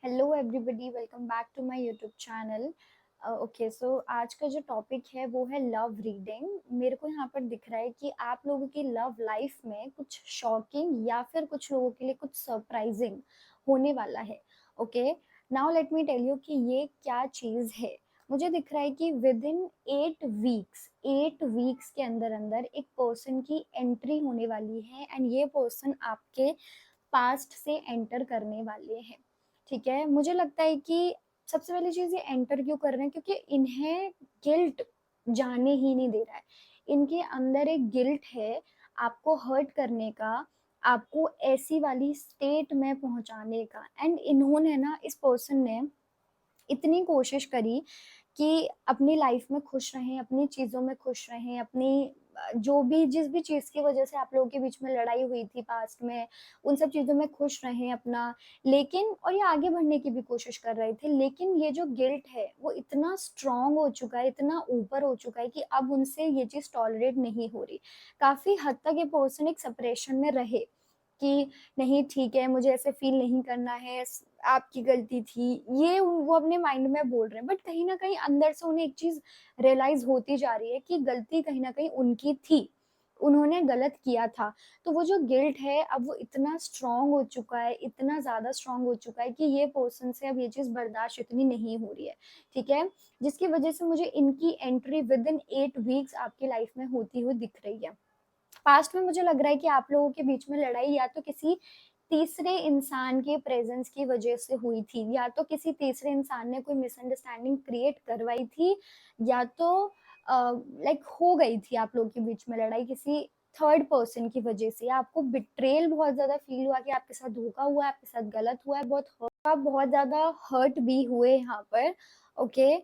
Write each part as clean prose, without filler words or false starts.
Hello everybody, welcome back to my YouTube channel. Okay, so आज का जो topic है वो है लव रीडिंग। मेरे को यहाँ पर दिख रहा है कि आप लोगों की लव लाइफ में कुछ शॉकिंग या फिर कुछ लोगों के लिए कुछ सरप्राइजिंग होने वाला है। Okay, now let me tell you कि ये क्या चीज़ है। मुझे दिख रहा है कि विद इन 8 वीक्स के अंदर अंदर एक पर्सन की एंट्री होने वाली है एंड ये पर्सन आपके पास्ट से एंटर करने वाले हैं। ठीक है, मुझे लगता है कि सबसे पहली चीज ये एंटर क्यों कर रहे हैं, क्योंकि इन्हें गिल्ट जाने ही नहीं दे रहा है। इनके अंदर एक गिल्ट है आपको हर्ट करने का, आपको ऐसी वाली स्टेट में पहुंचाने का। एंड इन्होंने ना, इस पर्सन ने इतनी कोशिश करी कि अपनी लाइफ में खुश रहें, अपनी चीज़ों में खुश रहें, अपनी जो भी जिस भी चीज़ की वजह से आप लोगों के बीच में लड़ाई हुई थी पास्ट में, उन सब चीज़ों में खुश रहें अपना। लेकिन और ये आगे बढ़ने की भी कोशिश कर रहे थे, लेकिन ये जो गिल्ट है वो इतना स्ट्रॉन्ग हो चुका है, इतना ऊपर हो चुका है कि अब उनसे ये चीज़ टॉलरेट नहीं हो रही। काफ़ी हद तक ये पर्सन एक सेपरेशन में रहे कि नहीं ठीक है, मुझे ऐसे फील नहीं करना है, आपकी गलती थी, ये वो अपने माइंड में बोल रहे हैं। बट कहीं ना कहीं अंदर से उन्हें एक चीज रियलाइज होती जा रही है कि गलती कहीं ना कहीं उनकी थी, उन्होंने गलत किया था। तो वो जो गिल्ट है अब वो इतना स्ट्रांग हो चुका है, इतना ज्यादा स्ट्रांग हो चुका है कि ये पर्सन से अब ये चीज बर्दाश्त इतनी नहीं हो रही है। ठीक है, जिसकी वजह से मुझे इनकी एंट्री विद इन 8 वीक्स आपकी लाइफ में होती हुई दिख रही है। पास्ट में मुझे लग रहा है कि आप लोगों के बीच में लड़ाई या तो किसी तीसरे इंसान के प्रेजेंस की वजह से हुई थी, या तो किसी तीसरे इंसान ने कोई मिसअंडरस्टैंडिंग क्रिएट करवाई थी, या तो लाइक हो गई थी आप लोगों के बीच में लड़ाई किसी थर्ड पर्सन की वजह से। आपको बिट्रेल बहुत ज्यादा फील हुआ कि आपके साथ धोखा हुआ है, आपके साथ गलत हुआ है, आप बहुत ज्यादा हर्ट भी हुए यहाँ पर। ओके,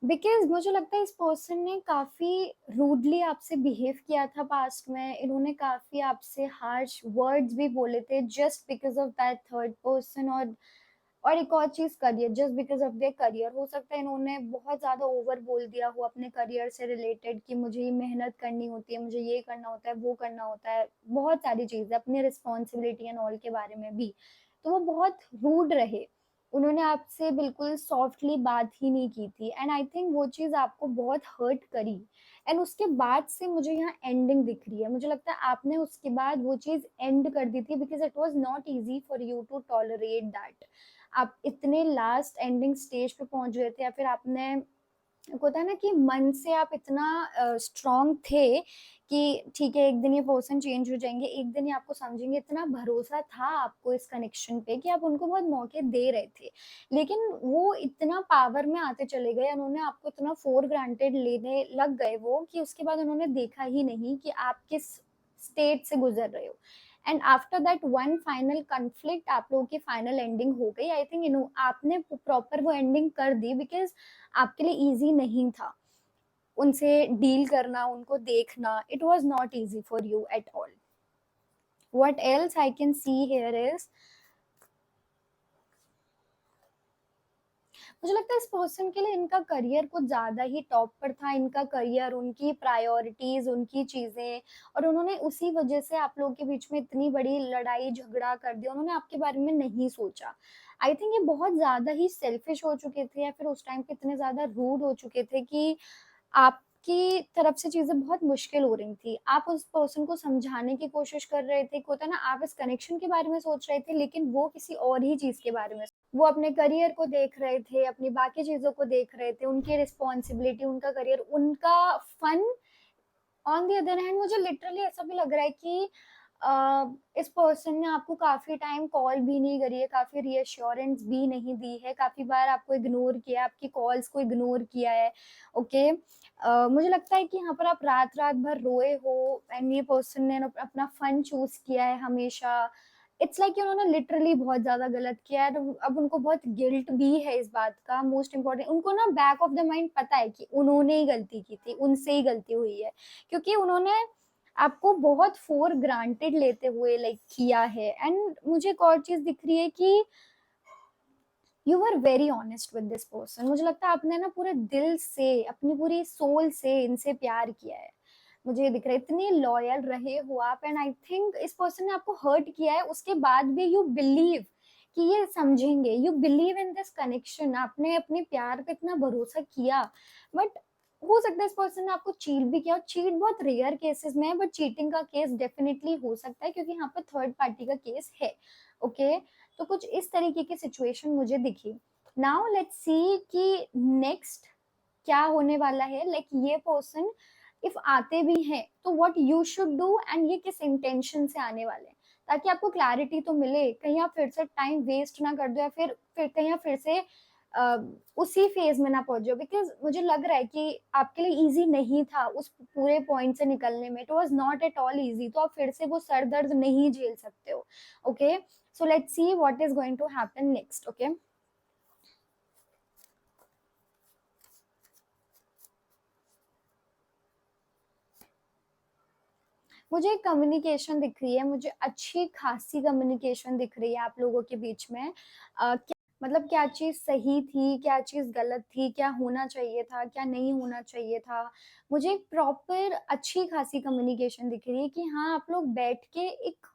बिकॉज मुझे लगता है इस पर्सन ने काफी रूडली आपसे बिहेव किया था पास्ट में। इन्होंने काफी आपसे हार्श वर्ड्स भी बोले थे just because of that third person. और एक और चीज, career, just because of their career. हो सकता है इन्होंने बहुत ज्यादा ओवर बोल दिया हो अपने करियर से रिलेटेड कि मुझे ये मेहनत करनी होती है, मुझे ये करना होता है, वो करना होता है, बहुत सारी चीजें अपनी रिस्पॉन्सिबिलिटी एंड ऑल के बारे में भी। तो वो बहुत रूड रहे, उन्होंने आपसे बिल्कुल सॉफ्टली बात ही नहीं की थी एंड आई थिंक वो चीज आपको बहुत हर्ट करी। एंड उसके बाद से मुझे यहाँ एंडिंग दिख रही है। मुझे लगता है आपने उसके बाद वो चीज एंड कर दी थी because it was not easy for you to tolerate that. आप इतने लास्ट एंडिंग स्टेज पे पहुंच गए थे, या फिर आपने, होता है ना कि मन से आप इतना स्ट्रांग थे कि ठीक है एक दिन ये पर्सन चेंज हो जाएंगे, एक दिन ये आपको समझेंगे। इतना भरोसा था आपको इस कनेक्शन पे कि आप उनको बहुत मौके दे रहे थे। लेकिन वो इतना पावर में आते चले गए, उन्होंने आपको इतना फॉर ग्रांटेड लेने लग गए वो, कि उसके बाद उन्होंने देखा ही नहीं कि आप किस स्टेट से गुजर रहे हो। And after that one final conflict आप लोगों की फाइनल एंडिंग हो गई। आई थिंक आपने प्रॉपर वो एंडिंग कर दी बिकॉज आपके लिए इजी नहीं था उनसे डील करना, उनको देखना। It was not easy for you at all. What else I can see here is, मुझे लगता है इस पर्सन के लिए इनका करियर कुछ ज्यादा ही टॉप पर था। इनका करियर, उनकी प्रायोरिटीज, उनकी चीजें, और उन्होंने उसी वजह से आप लोगों के बीच में इतनी बड़ी लड़ाई झगड़ा कर दिया। उन्होंने आपके बारे में नहीं सोचा। आई थिंक ये बहुत ज्यादा ही सेल्फिश हो चुके थे, या फिर उस टाइम पे इतने ज्यादा रूड हो चुके थे कि आपकी तरफ से चीजें बहुत मुश्किल हो रही थी। आप उस पर्सन को समझाने की कोशिश कर रहे थे, होता है ना, आप इस कनेक्शन के बारे में सोच रहे थे लेकिन वो किसी और ही चीज के बारे में, वो अपने करियर को देख रहे थे, अपनी बाकी चीजों को देख रहे थे, उनकी रिस्पॉन्सिबिलिटी, उनका करियर, उनका fun. On the other hand मुझे लिटरली ऐसा भी लग रहा है कि इस पर्सन ने आपको काफी टाइम कॉल भी नहीं करी है, काफी रीअश्योरेंस भी नहीं दी है, काफी बार आपको इग्नोर किया, आपकी कॉल्स को इग्नोर किया है। ओके, मुझे लगता है कि यहाँ पर आप रात रात भर रोए हो एंड ये पर्सन ने अपना फन चूज किया है हमेशा। इट्स लाइक उन्होंने लिटरली बहुत ज्यादा गलत किया है। तो अब उनको बहुत गिल्ट भी है इस बात का। मोस्ट इम्पोर्टेंट, उनको ना बैक ऑफ द माइंड पता है कि उन्होंने ही गलती की थी, उनसे ही गलती हुई है, क्योंकि उन्होंने आपको बहुत फॉर ग्रांटेड लेते हुए लाइक किया है। एंड मुझे एक और चीज दिख रही है कि you are very honest with this person. मुझे लगता है आपने ना पूरे दिल से, अपनी पूरी सोल से इनसे प्यार किया है। मुझे ये दिख रहा है इतने लॉयल रहे हो आप। एंड आई थिंक इस पर्सन ने आपको हर्ट किया है, उसके बाद भी यू बिलीव कि ये समझेंगे। You believe in this connection, आपने अपने प्यार पे इतना भरोसा किया, बट हो सकता है इस पर्सन ने आपको चीट भी किया। और चीट बहुत रेयर केसेस में है, बट चीटिंग का केस डेफिनेटली हो सकता है क्योंकि यहाँ पर थर्ड पार्टी का केस है। ओके, तो कुछ इस तरीके की सिचुएशन मुझे दिखी। नाउ लेट्स सी कि नेक्स्ट क्या होने वाला है। लाइक ये पर्सन इफ आते भी हैं तो what you should do, and ये किस इंटेंशन से आने वाले हैं, ताकि आपको क्लैरिटी तो मिले, कहीं आप फिर से टाइम वेस्ट ना कर दो, या फिर कहीं आप फिर से उसी फेज में ना पहुंच जाओ। बिकॉज मुझे लग रहा है कि आपके लिए इजी नहीं था उस पूरे पॉइंट से निकलने में। It was not at all easy, तो आप फिर से वो सर दर्द नहीं झेल सकते हो। Okay, so let's see what is going to happen next. Okay, मुझे कम्युनिकेशन दिख रही है, मुझे अच्छी खासी कम्युनिकेशन दिख रही है आप लोगों के बीच में। क्या मतलब, क्या चीज सही थी, क्या चीज गलत थी, क्या होना चाहिए था, क्या नहीं होना चाहिए था। मुझे प्रॉपर अच्छी खासी कम्युनिकेशन दिख रही है कि हाँ, आप लोग बैठ के एक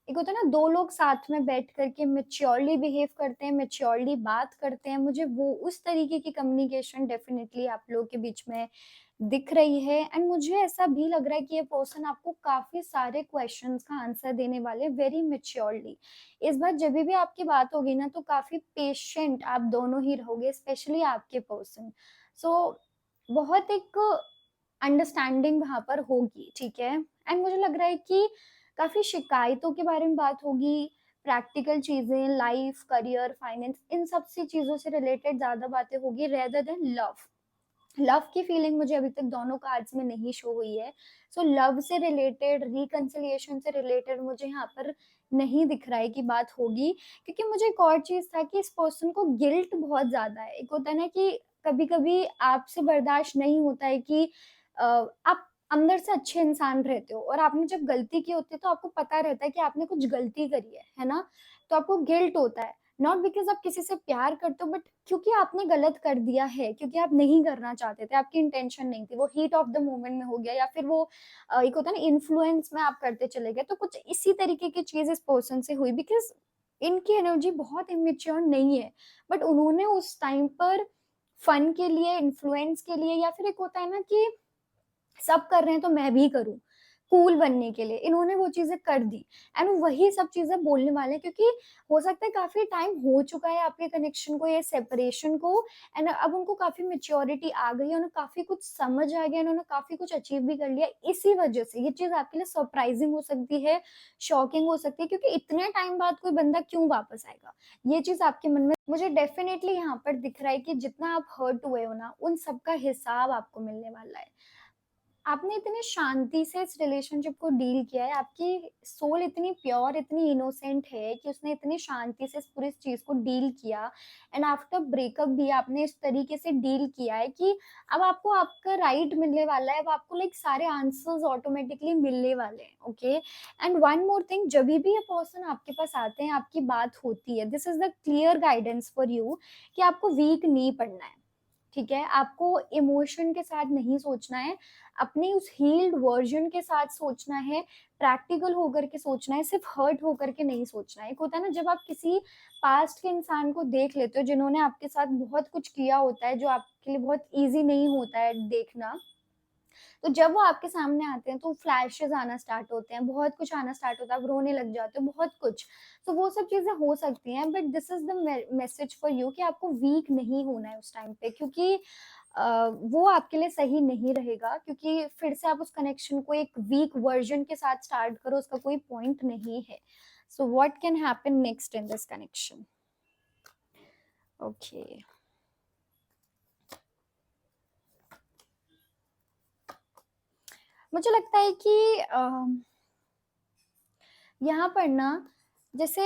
होता है ना, दो लोग साथ में बैठ करके मेच्योरली बिहेव करते हैं, मेच्योरली बात करते हैं। मुझे वो उस तरीके की कम्युनिकेशन डेफिनेटली आप लोगों के बीच में दिख रही है। एंड मुझे ऐसा भी लग रहा है कि ये पर्सन आपको काफी सारे क्वेश्चंस का आंसर देने वाले, वेरी मेच्योरली। इस बार जब भी आपकी बात होगी ना, तो काफी पेशेंट आप दोनों ही रहोगे, स्पेशली आपके पर्सन। सो बहुत एक अंडरस्टैंडिंग वहां पर होगी, ठीक है। एंड मुझे लग रहा है कि काफी शिकायतों के बारे में बात होगी, प्रैक्टिकल चीजें, लाइफ, करियर, फाइनेंस, इन सब सी चीजों से रिलेटेड ज्यादा बातें होगी रेदर देन लव। लव की फीलिंग मुझे अभी तक दोनों कार्ड्स में नहीं शो हुई है। सो लव से रिलेटेड, रिकंसिलिएशन से रिलेटेड मुझे यहाँ पर नहीं दिख रहा है कि बात होगी। क्योंकि मुझे एक और चीज था कि इस पर्सन को गिल्ट बहुत ज्यादा है। एक होता है ना कि कभी कभी आपसे बर्दाश्त नहीं होता है कि आप अंदर से अच्छे इंसान रहते हो, और आपने जब गलती की होती है तो आपको पता रहता है कि आपने कुछ गलती करी है ना, तो आपको गिल्ट होता है। नॉट बिकॉज आप किसी से प्यार करते हो, बट क्योंकि आपने गलत कर दिया है, क्योंकि आप नहीं करना चाहते थे, आपकी इंटेंशन नहीं थी, वो हीट ऑफ द मोमेंट में हो गया, या फिर वो एक होता है ना, इन्फ्लुएंस में आप करते चले गए। तो कुछ इसी तरीके की चीज इस पर्सन से हुई। बिकॉज इनकी एनर्जी बहुत इमेच्योर नहीं है, बट उन्होंने उस टाइम पर फन के लिए, इन्फ्लुएंस के लिए, या फिर एक होता है ना कि सब कर रहे हैं तो मैं भी करूं, कूल बनने के लिए इन्होंने वो चीजें कर दी। एंड वही सब चीजें बोलने वाले हैं, क्योंकि हो सकता है काफी टाइम हो चुका है आपके कनेक्शन को, ये सेपरेशन को। एंड अब उनको काफी मेच्योरिटी आ गई है, उन्हें काफी कुछ समझ आ गया, उन्होंने काफी कुछ अचीव भी कर लिया। इसी वजह से ये चीज आपके लिए सरप्राइजिंग हो सकती है, शॉकिंग हो सकती है, क्योंकि इतने टाइम बाद कोई बंदा क्यों वापस आएगा, ये चीज आपके मन में मुझे डेफिनेटली यहाँ पर दिख रहा है कि जितना आप हर्ट हुए हो ना, उन सबका हिसाब आपको मिलने वाला है। आपने इतने शांति से इस रिलेशनशिप को डील किया है, आपकी सोल इतनी प्योर, इतनी इनोसेंट है कि उसने इतनी शांति से इस पूरी चीज को डील किया। एंड आफ्टर ब्रेकअप भी आपने इस तरीके से डील किया है कि अब आपको आपका राइट मिलने वाला है, अब आपको लाइक सारे आंसर्स ऑटोमेटिकली मिलने वाले हैं। Okay, and one more thing, जब भी ये पर्सन आपके पास आते हैं, आपकी बात होती है, this is the clear guidance for you कि आपको वीक नहीं पड़ना है, ठीक है। आपको इमोशन के साथ नहीं सोचना है, अपने उस हील्ड वर्जन के साथ सोचना है, प्रैक्टिकल होकर के सोचना है, सिर्फ हर्ट होकर के नहीं सोचना है। एक होता है ना, जब आप किसी पास्ट के इंसान को देख लेते हो जिन्होंने आपके साथ बहुत कुछ किया होता है, जो आपके लिए बहुत ईजी नहीं होता है देखना, तो जब वो आपके सामने आते हैं तो फ्लैशेस आना स्टार्ट होते हैं, बहुत कुछ आना स्टार्ट होता है, आप रोने लग जाते हो, बहुत कुछ। तो वो सब चीजें हो सकती हैं, but this is the message for you कि आपको वीक नहीं होना है उस टाइम पे, क्योंकि वो आपके लिए सही नहीं रहेगा। क्योंकि फिर से आप उस कनेक्शन को एक वीक वर्जन के साथ स्टार्ट करो, उसका कोई पॉइंट नहीं है। So what can happen next in this connection? Okay, मुझे लगता है कि यहाँ पर ना, जैसे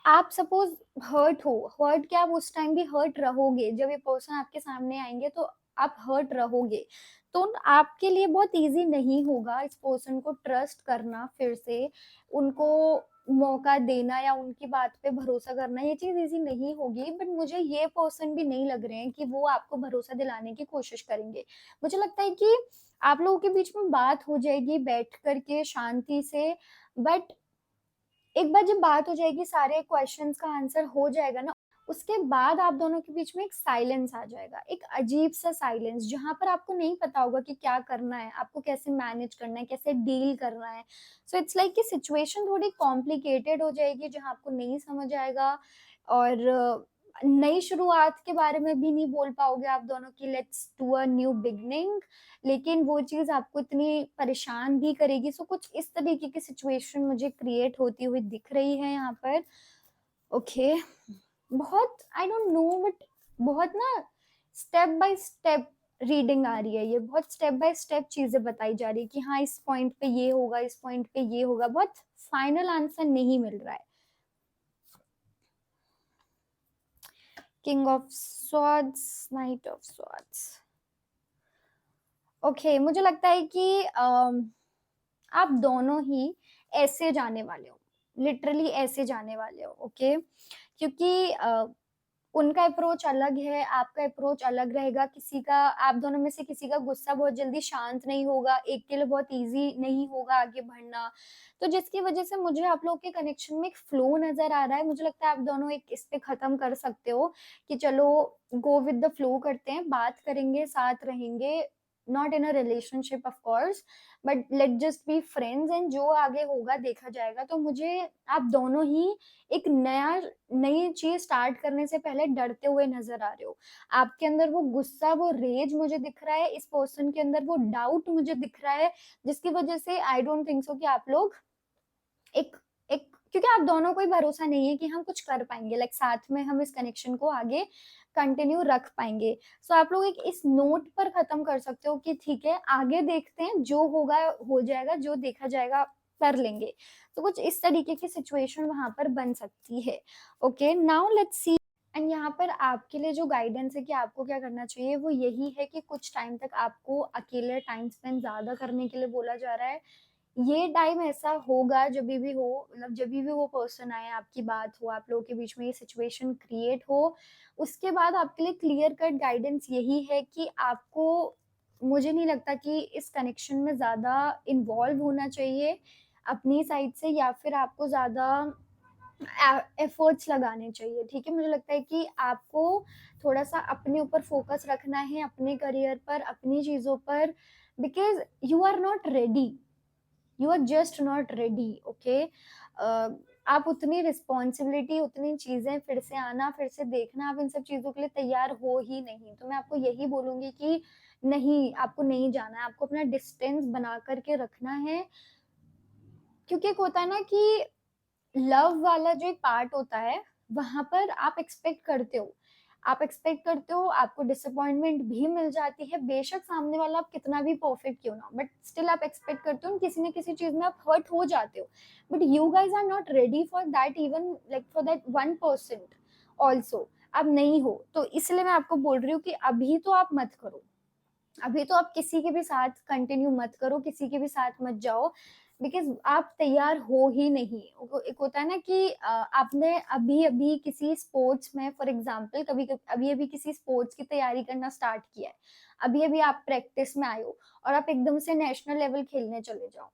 आप सपोज हर्ट हो, हर्ट क्या, आप उस टाइम भी हर्ट रहोगे, जब ये पर्सन आपके सामने आएंगे तो आप हर्ट रहोगे। तो आपके लिए बहुत इजी नहीं होगा इस पर्सन को ट्रस्ट करना, फिर से उनको मौका देना, या उनकी बात पे भरोसा करना, ये चीज इजी नहीं होगी। बट मुझे ये पर्सन भी नहीं लग रहे हैं कि वो आपको भरोसा दिलाने की कोशिश करेंगे। मुझे लगता है कि आप लोगों के बीच में बात हो जाएगी बैठ करके शांति से, बट एक बार जब बात हो जाएगी, सारे क्वेश्चंस का आंसर हो जाएगा ना, उसके बाद आप दोनों के बीच में एक साइलेंस आ जाएगा, एक अजीब सा साइलेंस, जहां पर आपको नहीं पता होगा कि क्या करना है, आपको कैसे मैनेज करना है, कैसे डील करना है। सो इट्स लाइक कि सिचुएशन थोड़ी कॉम्प्लिकेटेड हो जाएगी, जहां आपको नहीं समझ आएगा, और नई शुरुआत के बारे में भी नहीं बोल पाओगे आप दोनों की, let's do a new beginning, लेकिन वो चीज आपको इतनी परेशान भी करेगी। सो कुछ इस तरीके की सिचुएशन मुझे क्रिएट होती हुई दिख रही है यहाँ पर। ओके, बहुत आई डोंट नो, बट बहुत ना स्टेप बाय स्टेप रीडिंग आ रही है, ये बहुत स्टेप बाय स्टेप चीजें बताई जा रही है कि हाँ इस पॉइंट पे ये होगा, इस पॉइंट पे ये होगा, बहुत फाइनल आंसर नहीं मिल रहा है। King of swords, night of swords. Okay, मुझे लगता है कि आप दोनों ही ऐसे जाने वाले हो, लिटरली ऐसे जाने वाले हो। ओके, क्योंकि उनका अप्रोच अलग है, आपका अप्रोच अलग रहेगा। किसी का, आप दोनों में से किसी का गुस्सा बहुत जल्दी शांत नहीं होगा, एक के लिए बहुत इजी नहीं होगा आगे बढ़ना, तो जिसकी वजह से मुझे आप लोग के कनेक्शन में एक फ्लो नजर आ रहा है। मुझे लगता है आप दोनों एक इस पे खत्म कर सकते हो कि चलो गो विद द फ्लो करते हैं, बात करेंगे, साथ रहेंगे, not in a relationship of course, but let just be friends, and जो आगे होगा देखा जाएगा। तो मुझे आप दोनों ही एक नई चीज स्टार्ट करने से पहले डरते हुए नजर आ रहे हो। आपके अंदर वो गुस्सा, वो रेज मुझे दिख रहा है, इस पर्सन के अंदर वो डाउट मुझे दिख रहा है, जिसकी वजह से आई डोंट थिंक सो कि आप लोग एक एक क्योंकि आप दोनों को ही भरोसा नहीं है कि हम कुछ कर पाएंगे, लाइक साथ में हम इस कनेक्शन को आगे कंटिन्यू रख पाएंगे। सो आप लोग एक इस नोट पर खत्म कर सकते हो कि ठीक है आगे देखते हैं, जो होगा हो जाएगा, जो देखा जाएगा कर लेंगे। तो कुछ इस तरीके की सिचुएशन वहां पर बन सकती है। Okay, now let's see. And यहाँ पर आपके लिए जो गाइडेंस है कि आपको क्या करना चाहिए, वो यही है कि कुछ टाइम तक आपको अकेले टाइम स्पेंड ज्यादा करने के लिए बोला जा रहा है। ये टाइम ऐसा होगा जब भी हो, मतलब जब भी वो पर्सन आए, आपकी बात हो, आप लोगों के बीच में ये सिचुएशन क्रिएट हो, उसके बाद आपके लिए क्लियर कट गाइडेंस यही है कि आपको, मुझे नहीं लगता कि इस कनेक्शन में ज्यादा इन्वॉल्व होना चाहिए अपनी साइड से, या फिर आपको ज्यादा एफर्ट्स लगाने चाहिए। ठीक है, मुझे लगता है कि आपको थोड़ा सा अपने ऊपर फोकस रखना है, अपने करियर पर, अपनी चीजों पर, because you are not ready, you are just not ready. Okay, आप उतनी रिस्पॉन्सिबिलिटी, उतनी चीजें, फिर से आना, फिर से देखना, आप इन सब चीजों के लिए तैयार हो ही नहीं। तो मैं आपको यही बोलूंगी कि नहीं, आपको नहीं जाना है, आपको अपना डिस्टेंस बना करके रखना है। क्योंकि एक होता है ना कि लव वाला जो एक पार्ट होता है, वहां पर आप एक्सपेक्ट करते हो, आपको डिसअपॉइंटमेंट भी मिल जाती है, बेशक सामने वाला आप कितना भी परफेक्ट क्यों ना, बट स्टिल आप एक्सपेक्ट करते हो, किसी न किसी चीज में आप हर्ट हो जाते हो। But you guys are not ready for that, even like for that 1% also आप नहीं हो। तो इसलिए मैं आपको बोल रही हूँ कि अभी तो आप मत करो, अभी तो आप किसी के भी साथ कंटिन्यू मत करो, किसी के भी साथ मत जाओ, बिकॉज आप तैयार हो ही नहीं। एक होता है ना कि आपने अभी अभी किसी स्पोर्ट्स में, फॉर एग्जांपल, कभी अभी अभी किसी स्पोर्ट्स की तैयारी करना स्टार्ट किया है, अभी अभी आप प्रैक्टिस में आए हो, और आप एकदम से नेशनल लेवल खेलने चले जाओ,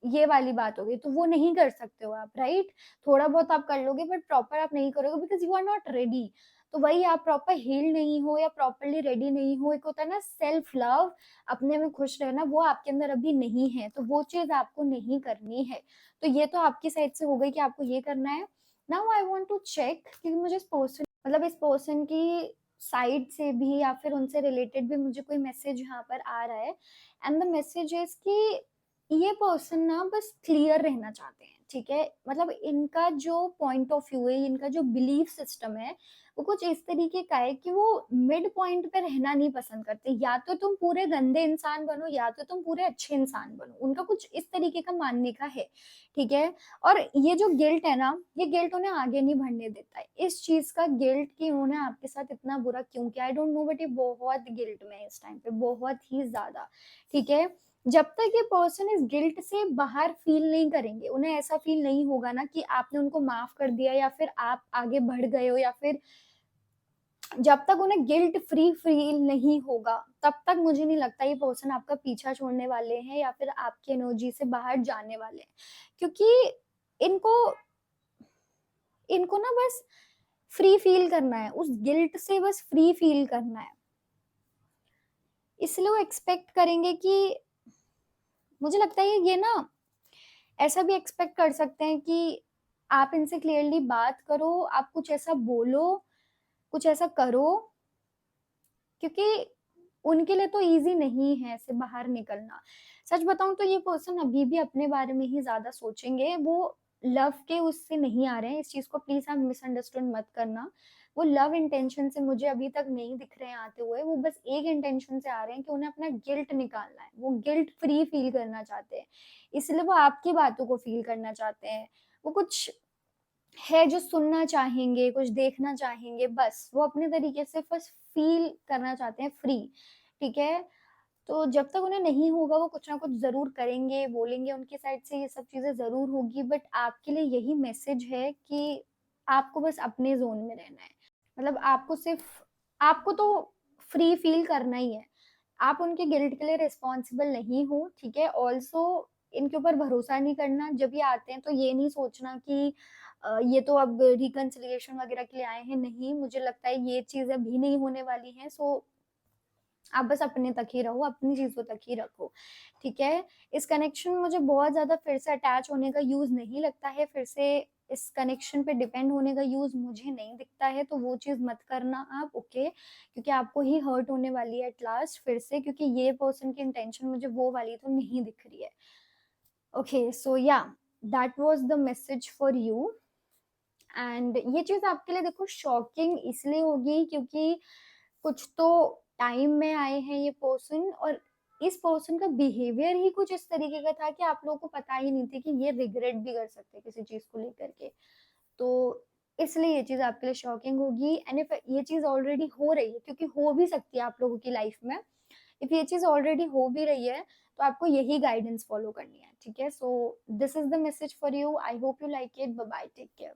ये वाली बात हो गई, तो वो नहीं कर सकते हो आप, राइट। थोड़ा बहुत आप कर लोगे, बट प्रॉपर आप नहीं करोगे, because you are not ready. तो वही, आप प्रॉपर हील नहीं हो या प्रॉपरली रेडी नहीं हो। एक होता है ना सेल्फ लव, अपने में खुश रहना, वो आपके अंदर अभी नहीं है, तो वो चीज आपको नहीं करनी है। तो ये तो आपकी साइड से हो गई कि आपको ये करना है। Now I want to check, क्योंकि मुझे इस पर्सन, मतलब इस पर्सन की साइड से भी या फिर उनसे रिलेटेड भी मुझे कोई मैसेज यहाँ पर आ रहा है, एंड द मैसेज इज कि ये पर्सन ना बस क्लियर रहना चाहते हैं। ठीक है, मतलब इनका जो पॉइंट ऑफ व्यू है, इनका जो बिलीफ सिस्टम है, वो कुछ इस तरीके का है कि वो मिड पॉइंट पे रहना नहीं पसंद करते, या तो तुम पूरे गंदे इंसान बनो, या तो तुम पूरे अच्छे इंसान बनो, उनका कुछ इस तरीके का मानने का है। ठीक है, और ये जो गिल्ट है ना, ये गिल्ट उन्हें आगे नहीं बढ़ने देता है, इस चीज का गिल्ट कि उन्होंने आपके साथ इतना बुरा क्यों किया, आई डोंट नो, बट ये बहुत गिल्ट में है इस टाइम पे, बहुत ही ज्यादा। ठीक है, जब तक ये पर्सन इस गिल्ट से बाहर फील नहीं करेंगे, उन्हें ऐसा फील नहीं होगा ना कि आपने उनको माफ कर दिया, या फिर आप आगे बढ़ गए हो, या फिर जब तक उन्हें गिल्ट फ्री फील नहीं होगा, तब तक मुझे नहीं लगता ये पर्सन आपका पीछा छोड़ने वाले हैं, या फिर आपकी एनर्जी से बाहर जाने वाले हैं। क्योंकि इनको इनको ना बस फ्री फील करना है, उस गिल्ट से बस फ्री फील करना है। इसलिए वो एक्सपेक्ट करेंगे कि, मुझे लगता है ये ना ऐसा भी एक्सपेक्ट कर सकते हैं कि आप इनसे क्लियरली बात करो, आप कुछ ऐसा बोलो, कुछ ऐसा करो, क्योंकि उनके लिए तो ईज़ी नहीं है ऐसे बाहर निकलना। सच बताऊँ तो ये पर्सन अभी भी अपने बारे में ही ज़्यादा सोचेंगे, वो लव के उससे नहीं आ रहे हैं, इस चीज़ को प्लीज़ आप मिसअंडरस्टूड मत करना। वो लव इंटेंशन से मुझे अभी तक नहीं दिख रहे हैं आते हुए, वो बस एक इंटेंशन से आ रहे हैं कि उन्हें अपना गिल्ट निकालना है, वो गिल्ट फ्री फील करना चाहते हैं, इसलिए वो आपकी बातों को फील करना चाहते हैं। वो कुछ है जो सुनना चाहेंगे, कुछ देखना चाहेंगे, बस वो अपने तरीके से बस फ़ील करना चाहते हैं फ्री, ठीक है? तो जब तक उन्हें नहीं होगा वो कुछ ना कुछ ज़रूर करेंगे, बोलेंगे, उनकी साइड से ये सब चीज़ें ज़रूर होगी, बट आपके लिए यही मैसेज है कि आपको बस अपने ज़ोन में रहना है। मतलब आपको सिर्फ़, आपको तो फ्री फ़ील करना ही है। आप उनके गिल्ट के लिए रिस्पॉन्सिबल नहीं हो, ठीक है? ऑल्सो इनके ऊपर भरोसा नहीं करना, जब ये आते हैं तो ये नहीं सोचना कि ये तो अब रिकंसिलिएशन वगैरह के लिए आए हैं, नहीं, मुझे लगता है ये चीज़ अभी नहीं होने वाली हैं, सो आप बस अपने तक ही रहो, अपनी चीज़ों तक ही रखो, ठीक है? इस कनेक्शन में मुझे बहुत ज़्यादा फिर से अटैच होने का यूज़ नहीं लगता है, फिर से इस कनेक्शन पे डिपेंड होने का यूज़ मुझे नहीं दिखता है, तो वो चीज़ मत करना आप, ओके? क्योंकि आपको ही हर्ट होने वाली है एट लास्ट फिर से, क्योंकि ये पर्सन की इंटेंशन मुझे वो वाली तो नहीं दिख रही है। ओके, सो या that was the message for you. And ये चीज़ आपके लिए देखो शॉकिंग इसलिए होगी क्योंकि कुछ तो टाइम में आए हैं ये पर्सन, और इस पर्सन का बिहेवियर ही कुछ इस तरीके का था कि आप लोगों को पता ही नहीं थी कि ये रिग्रेट भी कर सकते हैं किसी चीज़ को लेकर के। तो इसलिए ये चीज़ आपके लिए शॉकिंग होगी, एंड इफ ये चीज़ ऑलरेडी हो रही है, क्योंकि हो भी सकती है आप लोगों की लाइफ में, इफ ये चीज़ ऑलरेडी हो भी रही है, तो आपको यही गाइडेंस फॉलो करनी है, ठीक है? So this is the message for you, I hope you like it, bye bye, take care.